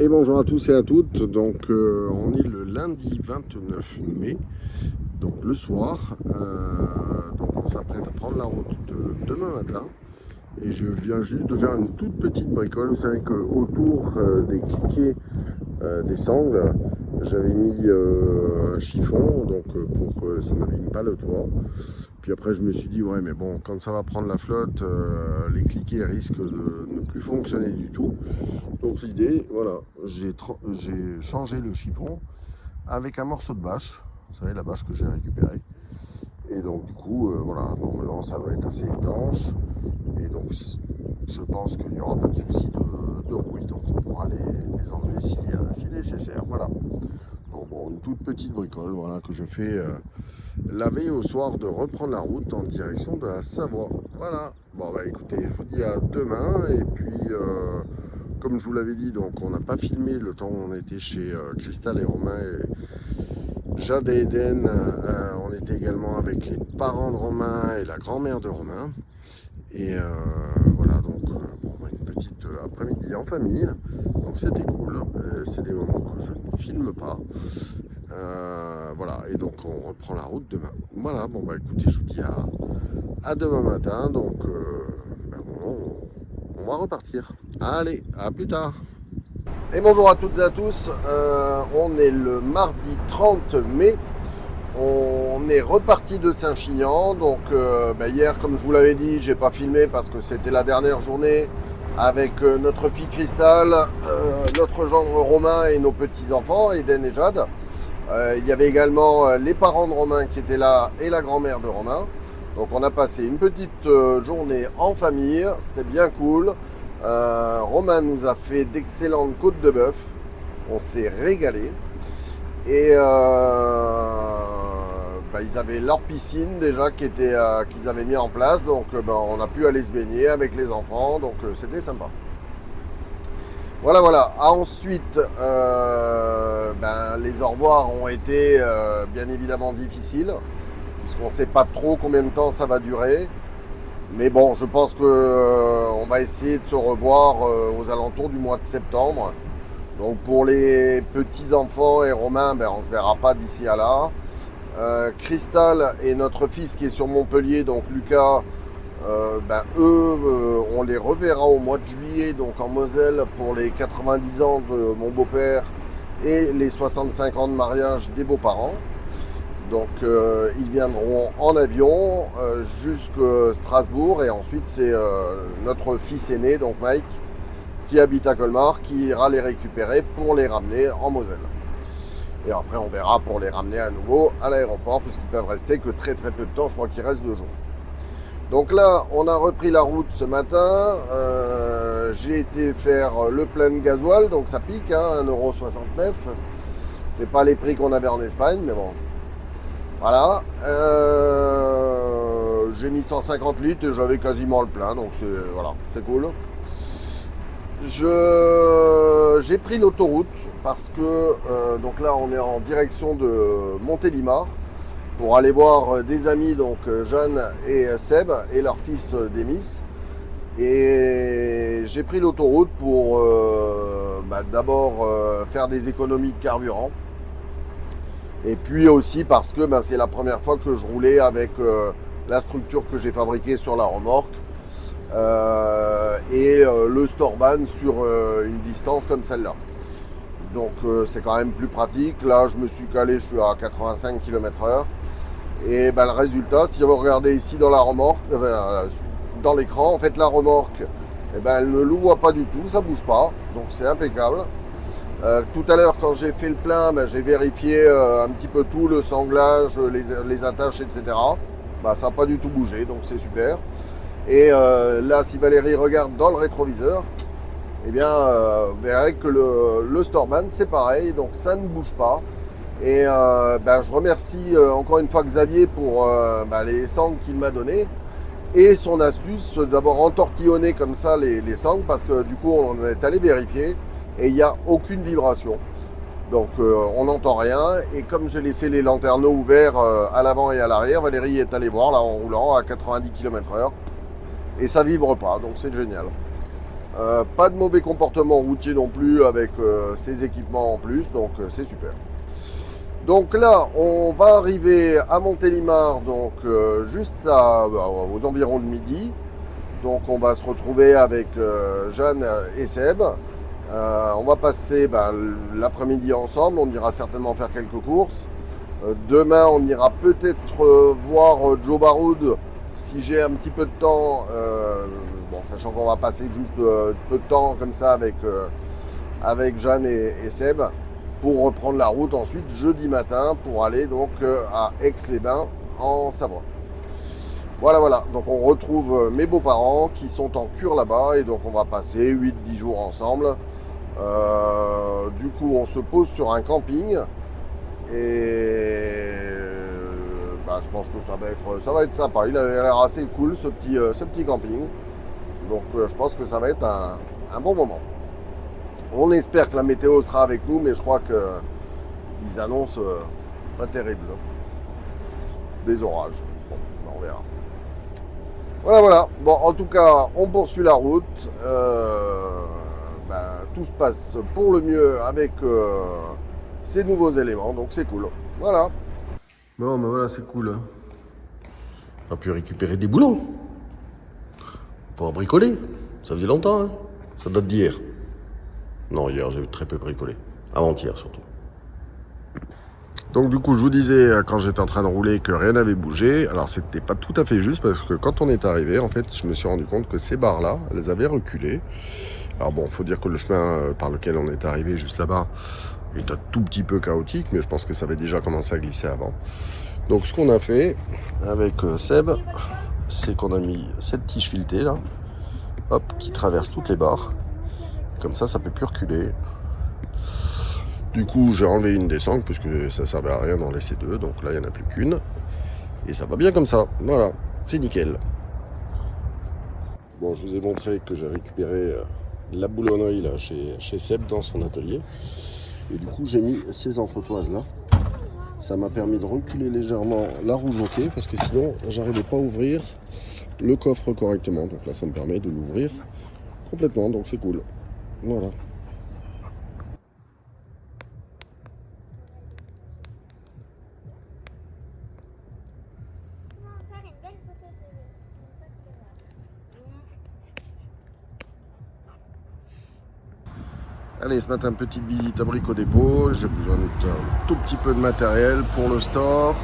Et bonjour à tous et à toutes. Donc, on est le lundi 29 mai, donc le soir. Donc, on s'apprête à prendre la route de demain matin. Et je viens juste de faire une toute petite bricole. Vous savez qu'autour des cliquets des sangles, j'avais mis un chiffon donc pour que ça n'abîme pas le toit. Puis après, je me suis dit, ouais, mais bon, quand ça va prendre la flotte, les cliquets risquent de ne plus fonctionner du tout. Donc l'idée, voilà, j'ai changé le chiffon avec un morceau de bâche. Vous savez, la bâche que j'ai récupérée. Et donc du coup, voilà, normalement ça doit être assez étanche. Et donc je pense qu'il n'y aura pas de souci de rouille. Donc on pourra les enlever si nécessaire. Voilà. Donc, bon, une toute petite bricole, voilà, que je fais la veille au soir de reprendre la route en direction de la Savoie. Voilà. Bon bah écoutez, je vous dis à demain. Et puis comme je vous l'avais dit, donc on n'a pas filmé le temps où on était chez Cristal et Romain et Jade et Eden. On était également avec les parents de Romain et la grand-mère de Romain. Et voilà, donc bon, une petite après-midi en famille. Donc c'était cool. C'est des moments que je ne filme pas. Voilà, et donc on reprend la route demain. Voilà, bon bah écoutez, je vous dis à demain matin. Donc bon, on va repartir. Allez, à plus tard. Et bonjour à toutes et à tous. On est le mardi 30 mai. On est reparti de Saint-Chinian. Donc hier, comme je vous l'avais dit, j'ai pas filmé parce que c'était la dernière journée avec notre fille Cristal, notre gendre Romain et nos petits-enfants, Eden et Jade. Il y avait également les parents de Romain qui étaient là et la grand-mère de Romain. Donc on a passé une petite journée en famille, c'était bien cool. Romain nous a fait d'excellentes côtes de bœuf, on s'est régalé. Et ils avaient leur piscine déjà qu'ils avaient mis en place, donc on a pu aller se baigner avec les enfants, donc c'était sympa. Voilà. Ensuite, les au revoir ont été bien évidemment difficiles, puisqu'on ne sait pas trop combien de temps ça va durer. Mais bon, je pense qu'on va essayer de se revoir aux alentours du mois de septembre. Donc pour les petits-enfants et Romain, on ne se verra pas d'ici à là. Cristal et notre fils qui est sur Montpellier, donc Lucas, on les reverra au mois de juillet, donc en Moselle, pour les 90 ans de mon beau-père et les 65 ans de mariage des beaux-parents. Donc ils viendront en avion jusqu'à Strasbourg et ensuite c'est notre fils aîné, donc Mike, qui habite à Colmar, qui ira les récupérer pour les ramener en Moselle. Et après on verra pour les ramener à nouveau à l'aéroport, puisqu'ils peuvent rester que très peu de temps, je crois qu'il reste 2 jours. Donc là, on a repris la route ce matin. J'ai été faire le plein de gasoil, donc ça pique, 1,69 €. C'est pas les prix qu'on avait en Espagne, mais bon. Voilà. J'ai mis 150 litres et j'avais quasiment le plein, donc c'est cool. J'ai pris l'autoroute parce que donc là on est en direction de Montélimar pour aller voir des amis, donc Jeanne et Seb et leur fils Demis. Et j'ai pris l'autoroute pour d'abord faire des économies de carburant. Et puis aussi parce que c'est la première fois que je roulais avec la structure que j'ai fabriquée sur la remorque et le Storban sur une distance comme celle-là. Donc c'est quand même plus pratique. Là je me suis calé, je suis à 85 km/h. Et le résultat, si vous regardez ici dans la remorque, dans l'écran, en fait la remorque, elle ne l'ouvre pas du tout, ça bouge pas, donc c'est impeccable. Tout à l'heure, quand j'ai fait le plein, j'ai vérifié un petit peu tout, le sanglage, les attaches, etc. Ça n'a pas du tout bougé, donc c'est super. Et là, si Valérie regarde dans le rétroviseur, vous verrez que le Storban, c'est pareil, donc ça ne bouge pas. Et je remercie encore une fois Xavier pour les sangles qu'il m'a données et son astuce d'avoir entortillonné comme ça les sangles, parce que du coup, on est allé vérifier. Et il n'y a aucune vibration. Donc on n'entend rien. Et comme j'ai laissé les lanterneaux ouverts à l'avant et à l'arrière, Valérie est allée voir là en roulant à 90 km/h. Et ça vibre pas, donc c'est génial. Pas de mauvais comportement routier non plus avec ces équipements en plus, donc c'est super. Donc là, on va arriver à Montélimar, donc juste aux environs de midi. Donc on va se retrouver avec Jeanne et Seb. On va passer l'après-midi ensemble, on ira certainement faire quelques courses. Demain, on ira peut-être voir Joe Baroud si j'ai un petit peu de temps. Sachant qu'on va passer juste peu de temps comme ça avec Jeanne et Seb pour reprendre la route ensuite jeudi matin pour aller donc à Aix-les-Bains en Savoie. Voilà. Donc on retrouve mes beaux-parents qui sont en cure là-bas et donc on va passer 8-10 jours ensemble. Du coup, on se pose sur un camping et je pense que ça va être sympa. Il a l'air assez cool ce petit camping. Donc je pense que ça va être un bon moment. On espère que la météo sera avec nous, mais je crois qu'ils annoncent pas terrible. Des orages. Bon, on verra. Voilà. Bon, en tout cas, on poursuit la route. Tout se passe pour le mieux avec ces nouveaux éléments, donc c'est cool. Voilà. Bon, mais voilà, c'est cool. On a pu récupérer des boulons pour bricoler. Ça faisait longtemps, hein. Ça date d'hier. Non, hier, j'ai très peu bricolé. Avant-hier, surtout. Donc, du coup, je vous disais, quand j'étais en train de rouler, que rien n'avait bougé. Alors, c'était pas tout à fait juste, parce que quand on est arrivé, en fait, je me suis rendu compte que ces barres-là, elles avaient reculé. Alors bon, il faut dire que le chemin par lequel on est arrivé juste là-bas est un tout petit peu chaotique, mais je pense que ça avait déjà commencé à glisser avant. Donc ce qu'on a fait avec Seb, c'est qu'on a mis cette tige filetée là, hop, qui traverse toutes les barres. Comme ça peut plus reculer. Du coup, j'ai enlevé une des sangles, puisque ça servait à rien d'en laisser deux, donc là, il n'y en a plus qu'une. Et ça va bien comme ça, voilà, c'est nickel. Bon, je vous ai montré que j'ai récupéré la boulonnerie là, chez Seb dans son atelier. Et du coup, j'ai mis ces entretoises là. Ça m'a permis de reculer légèrement la roue jockey parce que sinon, j'arrivais pas à ouvrir le coffre correctement. Donc là, ça me permet de l'ouvrir complètement. Donc c'est cool. Voilà. Allez, ce matin, petite visite à Brico Dépôt. J'ai besoin d'un tout petit peu de matériel pour le store.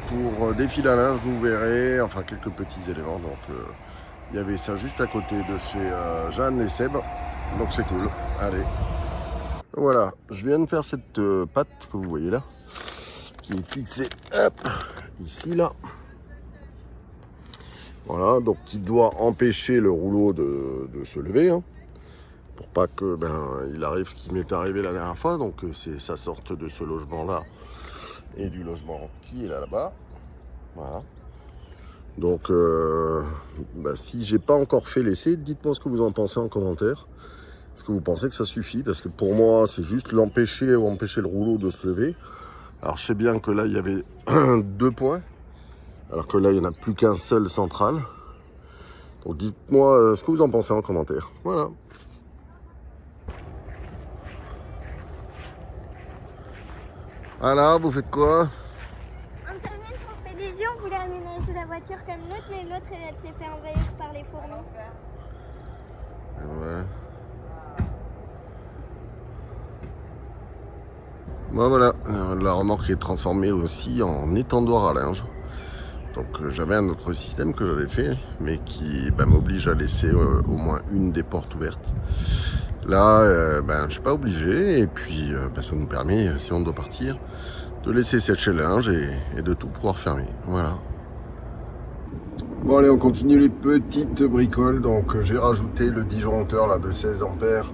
Pour défiler à linge, vous verrez. Enfin, quelques petits éléments. Donc, il y avait ça juste à côté de chez Jeanne et Seb. Donc, c'est cool. Allez. Voilà. Je viens de faire cette patte que vous voyez là. Qui est fixée, hop, ici, là. Voilà. Donc, qui doit empêcher le rouleau de se lever, hein. Pour pas que il arrive ce qui m'est arrivé la dernière fois, donc ça sorte de ce logement là et du logement qui est là-bas. Voilà. Donc si j'ai pas encore fait l'essai, dites-moi ce que vous en pensez en commentaire. Est-ce que vous pensez que ça suffit? Parce que pour moi c'est juste empêcher le rouleau de se lever. Alors je sais bien que là il y avait 2 points, alors que là il n'y en a plus qu'un seul central. Donc dites-moi ce que vous en pensez en commentaire. Voilà. Voilà, vous faites quoi? On termine son PDG, on voulait aménager la voiture comme l'autre, mais l'autre elle s'est fait envahir par les fourmis. Ouais. Bon voilà, la remorque est transformée aussi en étendoir à linge. Donc j'avais un autre système que j'avais fait, mais qui m'oblige à laisser au moins une des portes ouvertes. Là, je ne suis pas obligé, et puis ça nous permet, si on doit partir, de laisser sèche-linge et de tout pouvoir fermer. Voilà. Bon allez, on continue les petites bricoles. Donc j'ai rajouté le disjoncteur là, de 16 ampères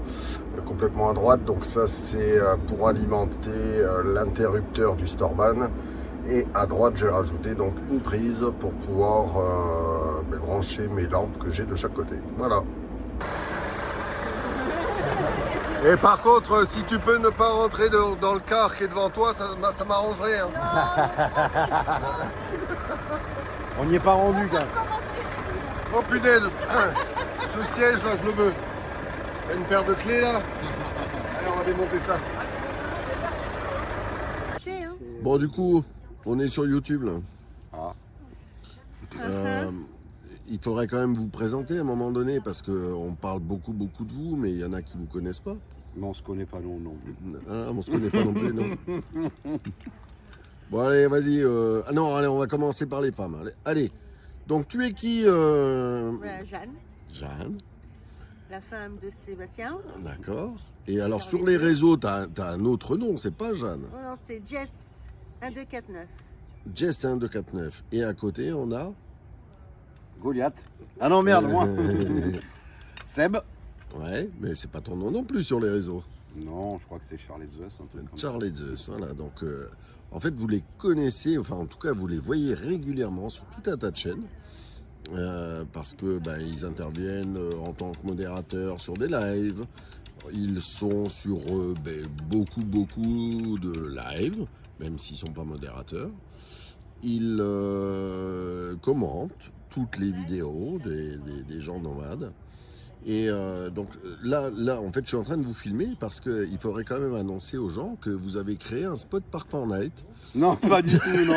complètement à droite. Donc ça c'est pour alimenter l'interrupteur du Storban. Et à droite j'ai rajouté donc une prise pour pouvoir brancher mes lampes que j'ai de chaque côté. Voilà. Et par contre, si tu peux ne pas rentrer dans le car qui est devant toi, ça m'arrangerait. Hein. On n'y est pas rendu quand même. Oh punaise. Ce siège là, je le veux. T'as une paire de clés là. Allez, on va démonter ça. Bon, du coup, on est sur YouTube là. Ah. Il faudrait quand même vous présenter à un moment donné parce qu'on parle beaucoup de vous, mais il y en a qui vous connaissent pas. Mais on se connaît pas non. Ah, on se connaît pas non plus, non. Bon, allez, vas-y. Ah non, allez, on va commencer par les femmes. Allez. Donc, tu es qui Voilà, Jeanne, Jeanne. la femme de Sébastien. D'accord. Et alors, sur les réseaux, tu as un autre nom, c'est pas Jeanne. Oh non, c'est Jess 1249. Jess 1249. Et à côté, on a. Goliath. Ah non, merde, moi. Seb. Ouais, mais c'est pas ton nom non plus sur les réseaux. Non, je crois que c'est Charlie Zeus. Un truc comme ça. Charlie Zeus, voilà. Donc, en fait, vous les connaissez, enfin, en tout cas, vous les voyez régulièrement sur tout un tas de chaînes. Parce que ils interviennent en tant que modérateurs sur des lives. Ils sont sur beaucoup de lives, même s'ils ne sont pas modérateurs. Ils commentent toutes les vidéos des gens nomades. Et donc là, en fait, je suis en train de vous filmer parce qu'il faudrait quand même annoncer aux gens que vous avez créé un spot par Fortnite. Non, pas du tout, non.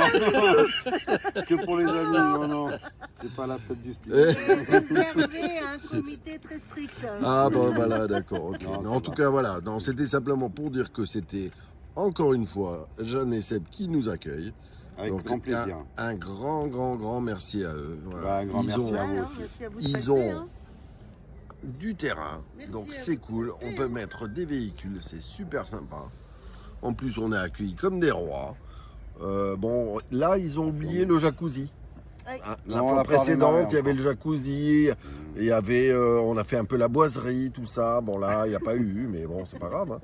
Que pour les amis, non. C'est pas la fête du style. Réservé à un comité très strict. Ah bon, voilà, d'accord, ok. Non, Mais en tout cas, voilà, non, c'était simplement pour dire que c'était, encore une fois, Jeanne et Seb qui nous accueillent. Avec Donc, grand plaisir. Un grand merci à eux. Voilà. Un grand merci à vous Alors, aussi. merci à vous de Ils passer, ont hein. du terrain, Merci donc à c'est vous. cool. On peut mettre des véhicules, c'est super sympa. En plus, on est accueillis comme des rois. Bon, là, ils ont oublié le jacuzzi. Oui. Hein, Non, la on fois l'a pas précédente, redémarré il y avait le jacuzzi, il y avait, on a fait un peu la boiserie, tout ça. Bon, là, il n'y a pas eu, mais bon, c'est pas grave. Hein.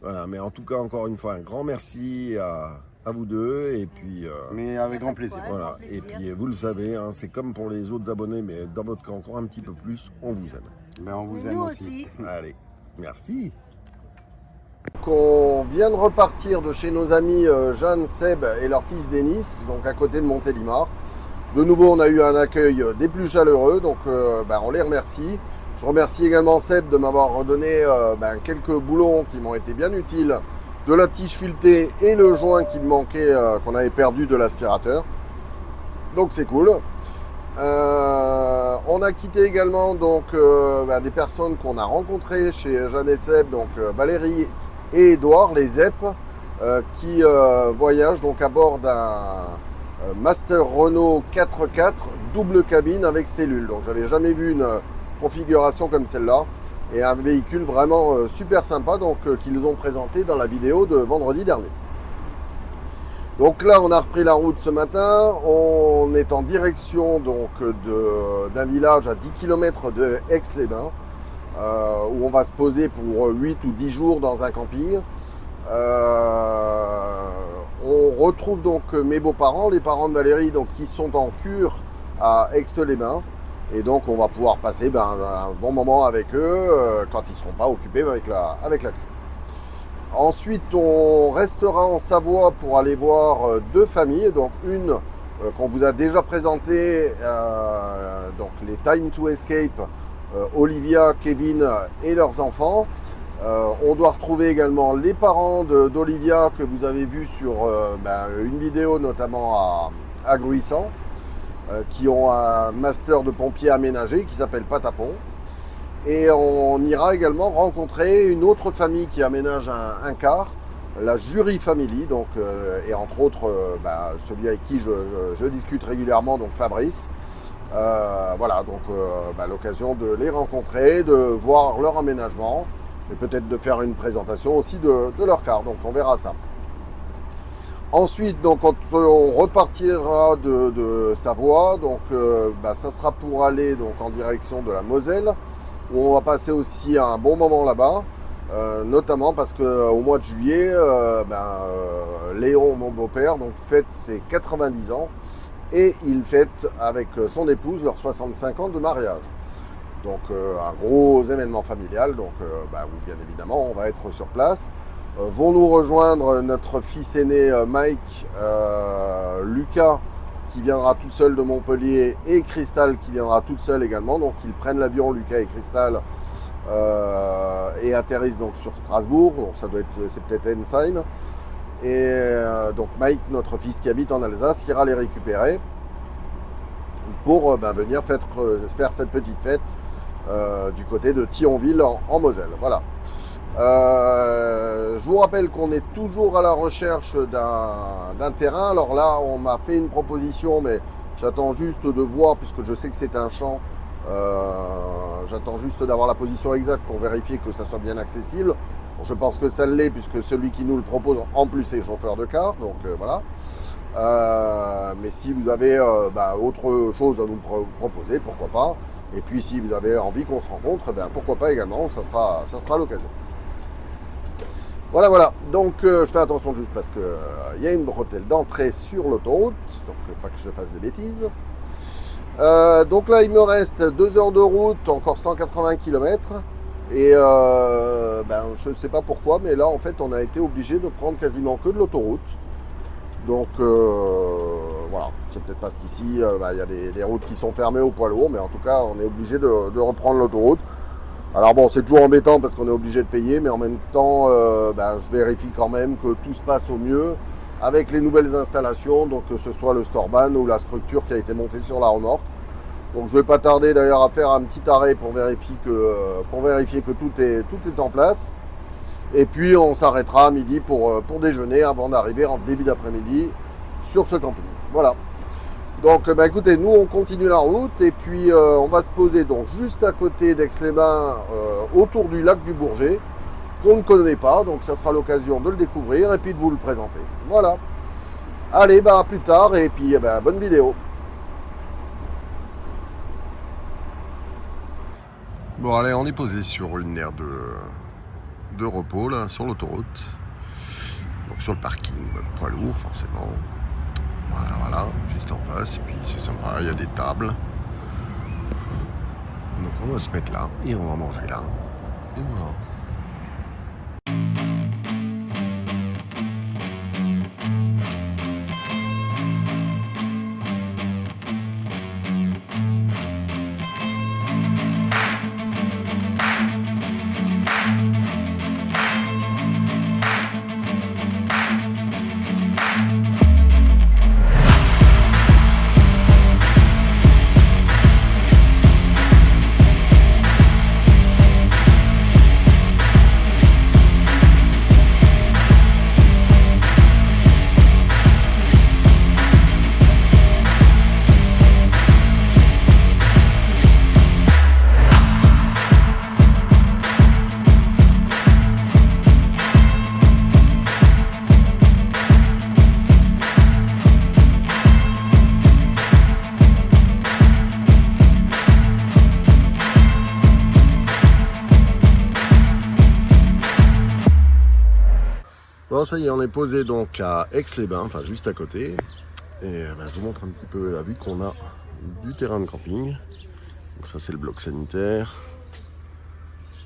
Voilà, mais en tout cas, encore une fois, un grand merci à vous deux. Et puis, Mais avec grand plaisir. Ouais. voilà. grand plaisir. Et puis, vous le savez, hein, c'est comme pour les autres abonnés, mais dans votre cas, encore un petit peu plus, on vous aime. Ben, on vous Mais aime nous aussi. aussi. Allez, merci. On vient de repartir de chez nos amis Jeanne, Seb et leur fils Denis, donc à côté de Montélimar. De nouveau, on a eu un accueil des plus chaleureux, donc on les remercie. Je remercie également Seb de m'avoir redonné quelques boulons qui m'ont été bien utiles, de la tige filetée et le joint qui me manquait, qu'on avait perdu de l'aspirateur. Donc c'est cool. On a quitté également donc des personnes qu'on a rencontrées chez Jeanne et Seb, donc Valérie et Edouard, les ZEP, qui voyagent donc à bord d'un Master Renault 4x4 double cabine avec cellule. Donc j'avais jamais vu une configuration comme celle-là et un véhicule vraiment super sympa donc qu'ils ont présenté dans la vidéo de vendredi dernier. Donc là, on a repris la route ce matin. On est en direction donc d'un village à 10 km de Aix-les-Bains, où on va se poser pour 8 ou 10 jours dans un camping. On retrouve donc mes beaux-parents, les parents de Valérie, donc, qui sont en cure à Aix-les-Bains. Et donc, on va pouvoir passer un bon moment avec eux quand ils ne seront pas occupés avec la cure. Ensuite, on restera en Savoie pour aller voir deux familles. Donc, une qu'on vous a déjà présentée, donc les Time to Escape, Olivia, Kevin et leurs enfants. On doit retrouver également les parents d'Olivia que vous avez vu sur une vidéo notamment à Gruissant, qui ont un master de pompier aménagé qui s'appelle Patapon. Et on ira également rencontrer une autre famille qui aménage un car, la Jury Family, donc, et entre autres celui avec qui je discute régulièrement, donc Fabrice. Voilà, donc l'occasion de les rencontrer, de voir leur aménagement et peut-être de faire une présentation aussi de leur car, donc on verra ça. Ensuite, donc, quand on repartira de Savoie, donc ça sera pour aller donc, en direction de la Moselle, où on va passer aussi un bon moment là-bas, notamment parce qu'au mois de juillet, Léon, mon beau-père, donc, fête ses 90 ans et il fête avec son épouse leurs 65 ans de mariage. Donc un gros événement familial, donc où bien évidemment on va être sur place. Vont nous rejoindre notre fils aîné Mike, Lucas, qui viendra tout seul de Montpellier et Cristal qui viendra toute seule également. Donc ils prennent l'avion, Lucas et Cristal, et atterrissent donc sur Strasbourg. Donc ça doit être, c'est peut-être Ensheim. Et donc Mike, notre fils qui habite en Alsace, ira les récupérer pour venir faire cette petite fête du côté de Thionville en Moselle. Voilà. Je vous rappelle qu'on est toujours à la recherche d'un terrain. Alors là, on m'a fait une proposition, mais j'attends juste de voir, puisque je sais que c'est un champ. J'attends juste d'avoir la position exacte pour vérifier que ça soit bien accessible. Bon, je pense que ça l'est, puisque celui qui nous le propose, en plus, est chauffeur de car. Donc voilà. Mais si vous avez autre chose à nous proposer, pourquoi pas. Et puis si vous avez envie qu'on se rencontre, pourquoi pas également, ça sera l'occasion. Voilà. Donc je fais attention juste parce que y a une bretelle d'entrée sur l'autoroute, donc pas que je fasse des bêtises. Donc là il me reste 2 heures de route, encore 180 km. Et je ne sais pas pourquoi, mais là en fait on a été obligé de prendre quasiment que de l'autoroute. Donc voilà, c'est peut-être parce qu'ici il y a des routes qui sont fermées au poids lourd, mais en tout cas on est obligé de reprendre l'autoroute. Alors bon, c'est toujours embêtant parce qu'on est obligé de payer, mais en même temps je vérifie quand même que tout se passe au mieux avec les nouvelles installations, donc que ce soit le Storban ou la structure qui a été montée sur la remorque. Donc je ne vais pas tarder d'ailleurs à faire un petit arrêt pour vérifier que tout est en place. Et puis on s'arrêtera à midi pour déjeuner avant d'arriver en début d'après-midi sur ce camping. Voilà. Donc écoutez, nous on continue la route et puis on va se poser donc juste à côté d'Aix-les-Bains, autour du lac du Bourget, qu'on ne connaît pas, donc ça sera l'occasion de le découvrir et puis de vous le présenter. Voilà. Allez, à plus tard et puis bonne vidéo. Bon allez, on est posé sur une aire de repos là, sur l'autoroute. Donc sur le parking, poids lourd forcément. Voilà, juste en face. Et puis c'est sympa, il y a des tables. Donc on va se mettre là et on va manger là. Et voilà. Bon, ça y est, on est posé donc à Aix-les-Bains, enfin juste à côté. Et je vous montre un petit peu la vue qu'on a du terrain de camping. Donc ça c'est le bloc sanitaire.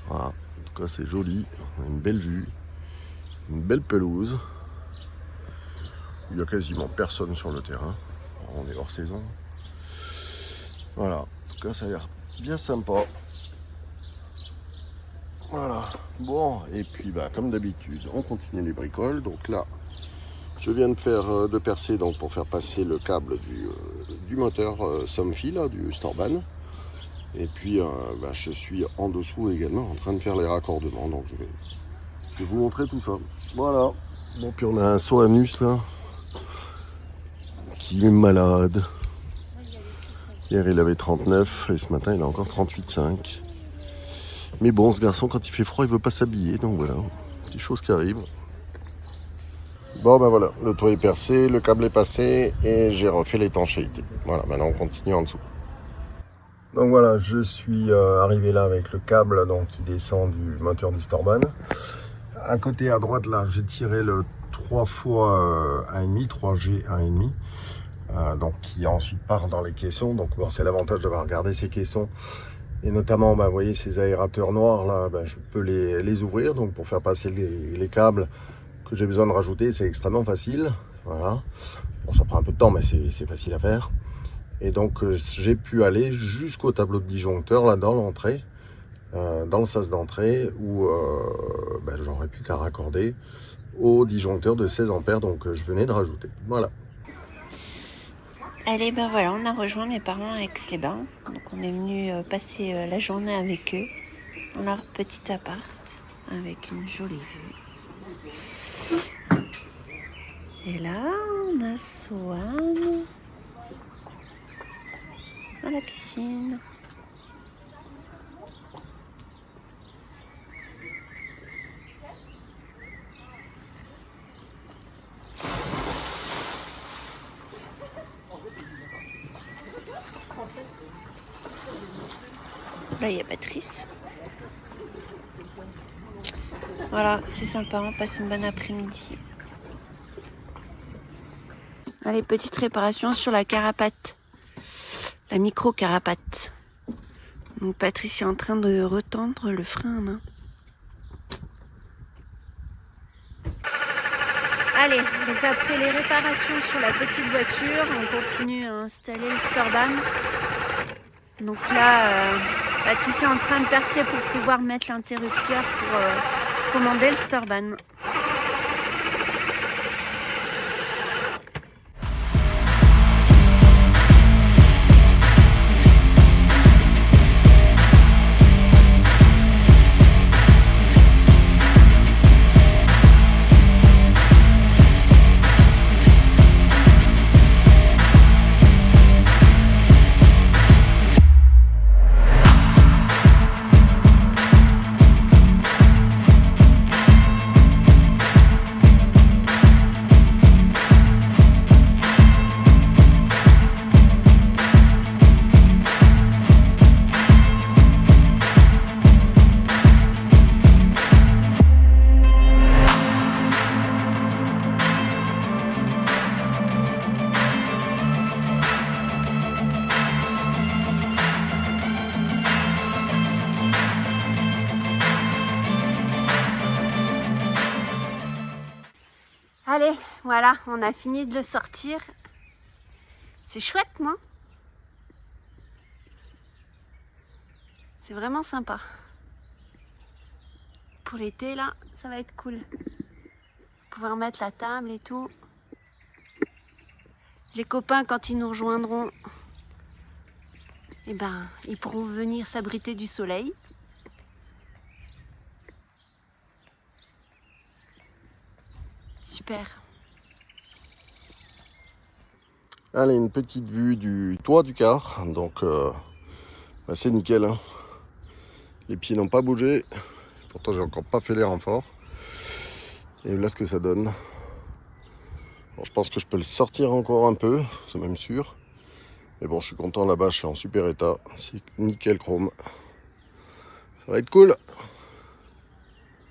Voilà, en tout cas c'est joli, on a une belle vue, une belle pelouse. Il n'y a quasiment personne sur le terrain, on est hors saison. Voilà, en tout cas ça a l'air bien sympa. Voilà, bon, et puis comme d'habitude, on continue les bricoles. Donc là, je viens de percer donc, pour faire passer le câble du moteur Somfy, là, du Storban. Et puis, je suis en dessous également en train de faire les raccordements. Donc je vais vous montrer tout ça. Voilà, bon, puis on a un Soanus là, qui est malade. Hier, il avait 39 et ce matin, il a encore 38,5. Mais bon, ce garçon, quand il fait froid, il veut pas s'habiller. Donc voilà, des choses qui arrivent. Bon, voilà, le toit est percé, le câble est passé et j'ai refait l'étanchéité. Voilà, maintenant on continue en dessous. Donc voilà, je suis arrivé là avec le câble donc, qui descend du moteur du Storban. À côté, à droite, là, j'ai tiré le 3 fois 1,5, 3G 1,5. Donc qui ensuite part dans les caissons. Donc bon, c'est l'avantage d'avoir regardé ces caissons. Et notamment, vous voyez ces aérateurs noirs là, je peux les ouvrir donc pour faire passer les câbles que j'ai besoin de rajouter, c'est extrêmement facile. Voilà. Bon, ça prend un peu de temps, mais c'est facile à faire. Et donc j'ai pu aller jusqu'au tableau de disjoncteur, là dans l'entrée, dans le sas d'entrée, où j'aurais plus qu'à raccorder au disjoncteur de 16 ampères, donc je venais de rajouter. Voilà. Allez, ben voilà, on a rejoint mes parents à Aix-les-Bains. Donc on est venu passer la journée avec eux dans leur petit appart avec une jolie vue. Et là, on a Soham à la piscine. Là, il y a Patrice. Voilà, c'est sympa, on passe une bonne après-midi. Allez, petite réparation sur la carapate. La micro-carapate. Donc Patrice est en train de retendre le frein à main. Allez, donc après les réparations sur la petite voiture, on continue à installer le Storban. Donc là, Patrice est en train de percer pour pouvoir mettre l'interrupteur pour commander le Storban. Allez, voilà, on a fini de le sortir. C'est chouette, non? C'est vraiment sympa. Pour l'été, là, ça va être cool. Pouvoir mettre la table et tout. Les copains, quand ils nous rejoindront, eh ben, ils pourront venir s'abriter du soleil. Super. Allez, une petite vue du toit du car. Donc, c'est nickel. Hein. Les pieds n'ont pas bougé. Pourtant, j'ai encore pas fait les renforts. Et là, ce que ça donne. Bon, je pense que je peux le sortir encore un peu. C'est même sûr. Mais bon, je suis content. La bâche est en super état. C'est nickel chrome. Ça va être cool.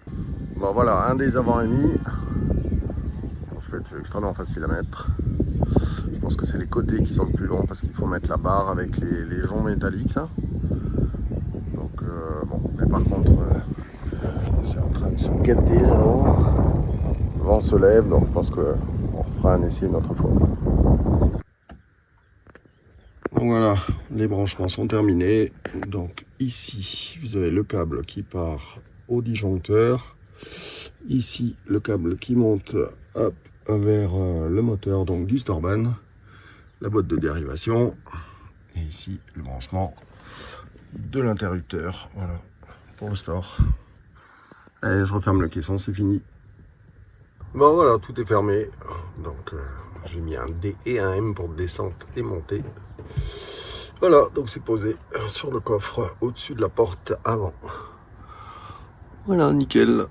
Bon, voilà, un des avant est mis. C'est extrêmement facile à mettre. Je pense que c'est les côtés qui sont le plus longs parce qu'il faut mettre la barre avec les joncs métalliques là. Donc bon, mais par contre c'est en train de se gâter là-haut. Le vent se lève, donc je pense qu'on refera un essai une autre fois. Donc voilà, les branchements sont terminés. Donc ici vous avez le câble qui part au disjoncteur. Ici le câble qui monte hop, vers le moteur donc du Storban, la boîte de dérivation et ici le branchement de l'interrupteur, voilà, pour le store. Allez, je referme le caisson, c'est fini. Bon voilà, tout est fermé, donc j'ai mis un D et un M pour descente et montée. Voilà, donc c'est posé sur le coffre au-dessus de la porte avant. Voilà, nickel.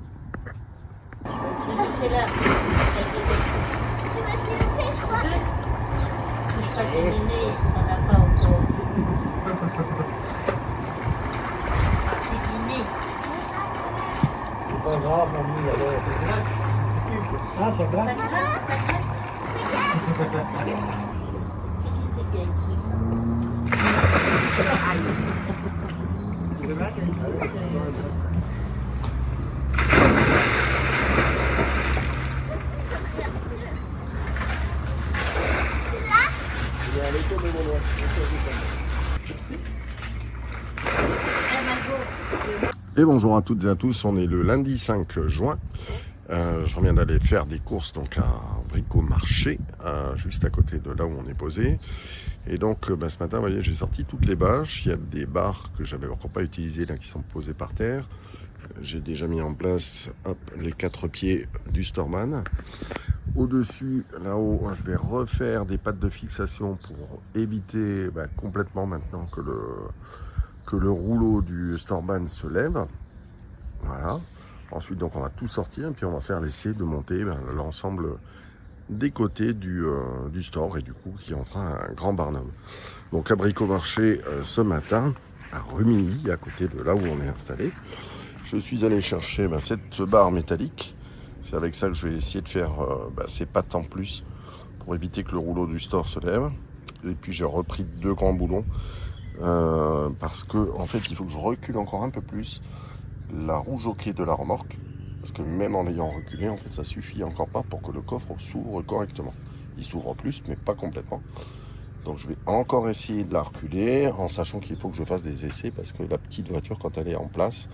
C'est pas grave, mamie, alors. Ah, ça gratte? Ça gratte, ça gratte. C'est qui a écrit ça? Et bonjour à toutes et à tous, on est le lundi 5 juin. Je reviens d'aller faire des courses donc à Bricomarché, juste à côté de là où on est posé. Et donc ce matin, vous voyez, j'ai sorti toutes les bâches. Il y a des barres que j'avais encore pas utilisées là qui sont posées par terre. J'ai déjà mis en place les 4 pieds du Storeman. Au-dessus, là-haut, je vais refaire des pattes de fixation pour éviter complètement maintenant que le rouleau du Storeman se lève. Voilà. Ensuite, donc, on va tout sortir et puis on va faire l'essai de monter l'ensemble des côtés du store et du coup qui en fera un grand barnum. Donc à Bricomarché ce matin, à Rumilly, à côté de là où on est installé, je suis allé chercher cette barre métallique. C'est avec ça que je vais essayer de faire ces pattes en plus pour éviter que le rouleau du store se lève. Et puis j'ai repris 2 grands boulons parce que en fait il faut que je recule encore un peu plus la roue jockey de la remorque. Parce que même en ayant reculé, en fait, ça suffit encore pas pour que le coffre s'ouvre correctement. Il s'ouvre plus, mais pas complètement. Donc je vais encore essayer de la reculer, en sachant qu'il faut que je fasse des essais, parce que la petite voiture, quand elle est en place,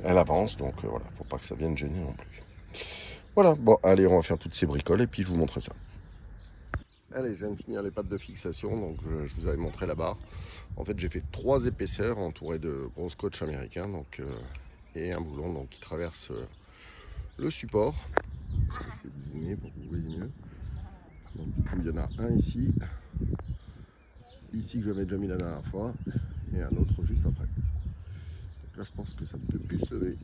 elle avance. Donc voilà, faut pas que ça vienne gêner non plus. Voilà, bon, allez, on va faire toutes ces bricoles, et puis je vous montre ça. Allez, je viens de finir les pattes de fixation, donc je vous avais montré la barre. En fait, j'ai fait 3 épaisseurs entourées de gros scotch américain, donc, et un boulon donc, qui traverse... le support, je vais essayer de zoomer pour que vous voyez mieux. Donc, du coup, il y en a un ici que j'avais déjà mis la dernière fois, et un autre juste après. Donc là, je pense que ça ne peut plus se lever.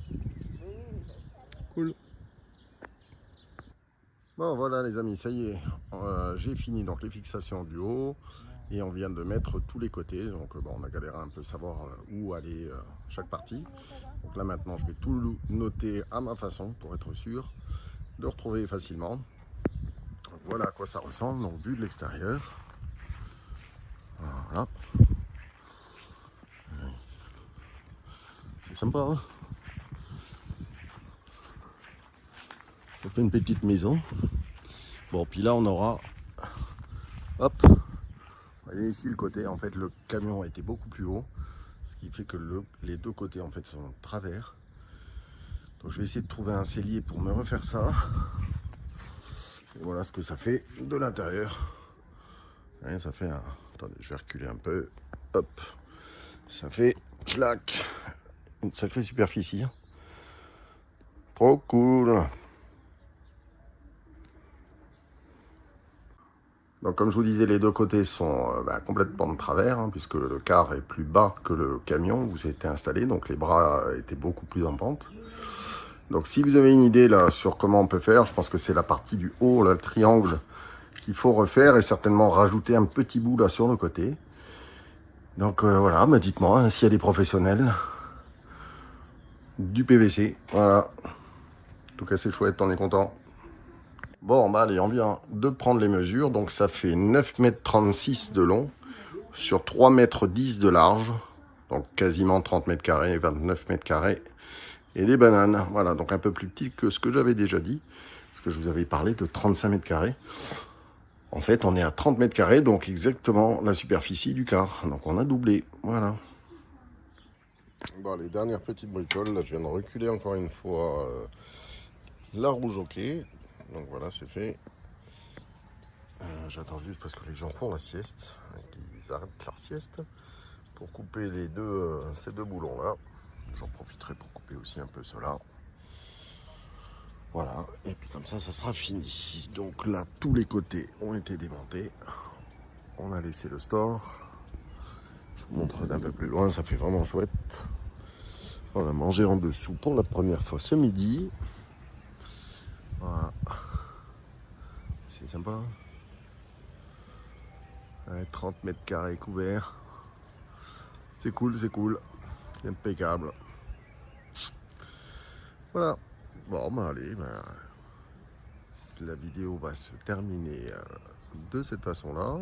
Cool. Bon, voilà les amis, ça y est, j'ai fini donc les fixations du haut, et on vient de mettre tous les côtés. Donc on a galéré un peu à savoir où aller chaque partie. Donc là maintenant, je vais tout noter à ma façon pour être sûr de retrouver facilement. Donc, voilà à quoi ça ressemble, donc vu de l'extérieur. Voilà. C'est sympa, hein. Ça fait une petite maison. Bon, puis là on aura, hop, vous voyez ici le côté, en fait le camion était beaucoup plus haut, ce qui fait que les 2 côtés en fait sont de travers. Donc je vais essayer de trouver un cellier pour me refaire ça. Et voilà ce que ça fait de l'intérieur. Ça fait un... Attendez, je vais reculer un peu. Hop. Ça fait clac. Une sacrée superficie. Trop cool. Donc comme je vous disais, les 2 côtés sont complètement de travers, hein, puisque le car est plus bas que le camion où vous étiez installé. Donc les bras étaient beaucoup plus en pente. Donc si vous avez une idée là sur comment on peut faire, je pense que c'est la partie du haut, là, le triangle, qu'il faut refaire et certainement rajouter un petit bout là sur le côté. Donc voilà, dites-moi hein, s'il y a des professionnels du PVC. Voilà. En tout cas c'est chouette, on est content. Bon allez, on vient de prendre les mesures. Donc ça fait 9,36 m de long sur 3,10 m de large. Donc quasiment 30 mètres carrés, 29 mètres carrés. Et des bananes, voilà, donc un peu plus petit que ce que j'avais déjà dit, parce que je vous avais parlé de 35 mètres carrés. En fait, on est à 30 mètres carrés, donc exactement la superficie du car. Donc on a doublé, voilà. Bon, les dernières petites bricoles, là je viens de reculer encore une fois la roue jockey. Donc voilà, c'est fait. J'attends juste parce que les gens font la sieste, qu'ils arrêtent leur sieste, pour couper ces 2 boulons là. J'en profiterai pour couper aussi un peu cela. Voilà, et puis comme ça sera fini. Donc là, tous les côtés ont été démontés. On a laissé le store. Je vous montre d'un peu plus loin, ça fait vraiment chouette. On a mangé en dessous pour la première fois ce midi. Voilà. C'est sympa. Ouais, 30 mètres carrés couverts. C'est cool, c'est cool. C'est impeccable. Voilà. Bon, allez, la vidéo va se terminer de cette façon-là.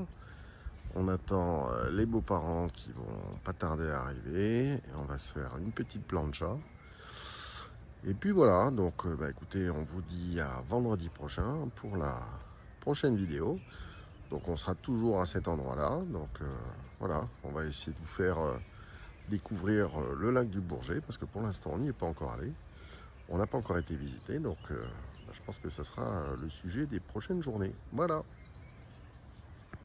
On attend les beaux-parents qui vont pas tarder à arriver. Et on va se faire une petite plancha. Et puis voilà, donc écoutez, on vous dit à vendredi prochain pour la prochaine vidéo. Donc on sera toujours à cet endroit-là. Donc voilà, on va essayer de vous faire découvrir le lac du Bourget, parce que pour l'instant on n'y est pas encore allé. On n'a pas encore été visité, donc je pense que ça sera le sujet des prochaines journées. Voilà.